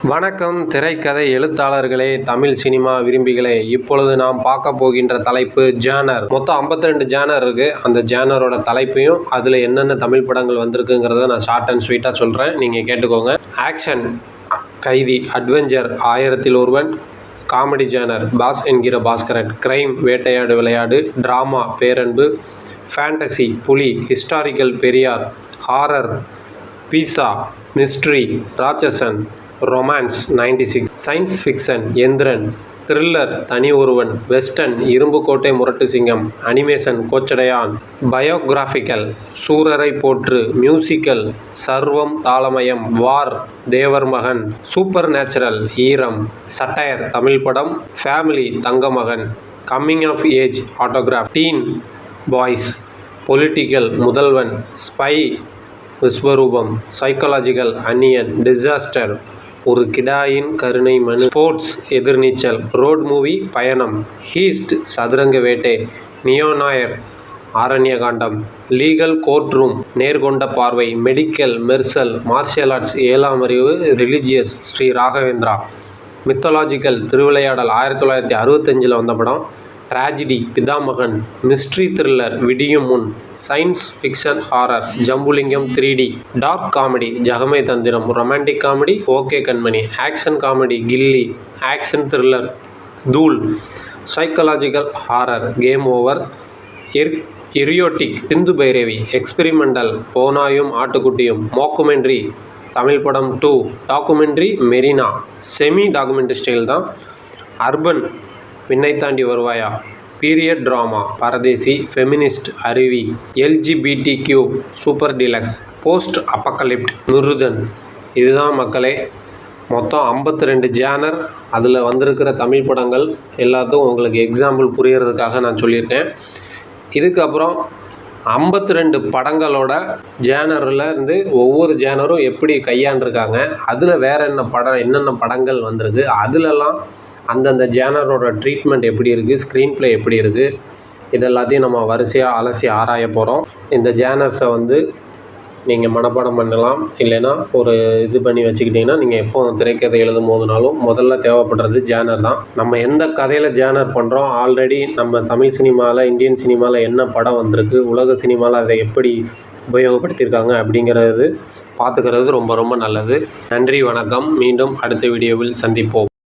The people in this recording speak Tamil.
வணக்கம் திரைக்கதை எழுத்தாளர்களே, தமிழ் சினிமா விரும்பிகளே. இப்பொழுது நாம் பார்க்க போகின்ற தலைப்பு ஜானர். மொத்தம் 52 ஜானர் இருக்கு. அந்த ஜானரோட தலைப்பையும் அதில் என்னென்ன தமிழ் படங்கள் வந்திருக்குங்கிறத நான் ஷார்ட் அண்ட் ஸ்வீட்டாக சொல்கிறேன், நீங்கள் கேட்டுக்கோங்க. ஆக்ஷன் கைதி, அட்வென்ச்சர் ஆயிரத்தில் ஒருவன், காமெடி ஜானர் பாஸ் என்கிற பாஸ்கரன், கிரைம் வேட்டையாடு விளையாடு, drama Peranbu, fantasy Puli, historical Periyar, horror Pizza, mystery Ratsasan, romance 96, science fiction Enthiran, thriller Thani Oruvan, western இரும்புக்கோட்டை முரட்டு சிங்கம், அனிமேஷன் கோச்சடையான், பயோகிராஃபிக்கல் சூரரை போற்று, மியூசிக்கல் சர்வம் Thaalamayam, war Thevar Magan, super natural Eeram, satire Tamil Padam, family Thangamagan, coming of age autograph, teen boys, political Mudhalvan, spy Vishwaroopam, psychological Anniyan, disaster Oru Kidayin Karunai Manu, sports Ethirneechal, road movie Payanam, heist Sathuranga Vettai, neo noir Aaranyakaandam, legal courtroom Nerkonda Paarvai, medical Mersal, martial arts Ezham Arivu, religious Sri Raghavendra, mythological Thiruvilaiyadal 1965 வந்த படம், tragedy Pithamagan, mystery thriller Vidiyum Mun, science fiction horror Jambulingam 3D, dark comedy Jagame Thandhiram, romantic comedy OK Kanmani, action comedy Ghilli, action thriller Dhool, psychological horror Game Over, erotic Sindhu Bhairavi, experimental ஓநாயும் ஆட்டுக்குட்டியும், மோக்குமெண்ட்ரி தமிழ் படம் 2, documentary Marina semi documentary style தான், அர்பன் விண்ணை தாண்டி வருவாயா, period drama Paradesi, feminist Aruvi, LGBTQ Super Deluxe, post apocalyptic Miruthan. இதுதான் மக்களே மொத்தம் 52 ஜானர். அதில் வந்திருக்கிற தமிழ் படங்கள் எல்லாத்துக்கும் உங்களுக்கு எக்ஸாம்பிள் புரியறதுக்காக நான் சொல்லியிருக்கேன். இதுக்கப்புறம் 52 படங்களோட ஜேனரில் இருந்து ஒவ்வொரு ஜேனரும் எப்படி கையாண்டிருக்காங்க, அதில் வேறு என்னென்ன படங்கள் வந்திருக்கு, அதிலெல்லாம் அந்தந்த ஜேனரோட ட்ரீட்மெண்ட் எப்படி இருக்குது, ஸ்க்ரீன் ப்ளே எப்படி இருக்குது, இது எல்லாத்தையும் நம்ம வரிசையாக அலசி ஆராய போகிறோம். இந்த ஜேனர்ஸை நீங்கள் மனப்பாடம் பண்ணலாம், இல்லைன்னா ஒரு இது பண்ணி வச்சுக்கிட்டிங்கன்னா நீங்கள் எப்போ திரைக்கதை எழுதும் போதுனாலும் முதல்ல தேவைப்படுறது ஜேனர் தான். நம்ம எந்த கதையில் ஜேனர் பண்ணுறோம், ஆல்ரெடி நம்ம தமிழ் சினிமாவில் இந்தியன் சினிமாவில் என்ன படம் வந்திருக்கு, உலக சினிமாவில் அதை எப்படி உபயோகப்படுத்தியிருக்காங்க அப்படிங்கிறது பார்த்துக்கிறது ரொம்ப ரொம்ப நல்லது. நன்றி, வணக்கம். மீண்டும் அடுத்த வீடியோவில் சந்திப்போம்.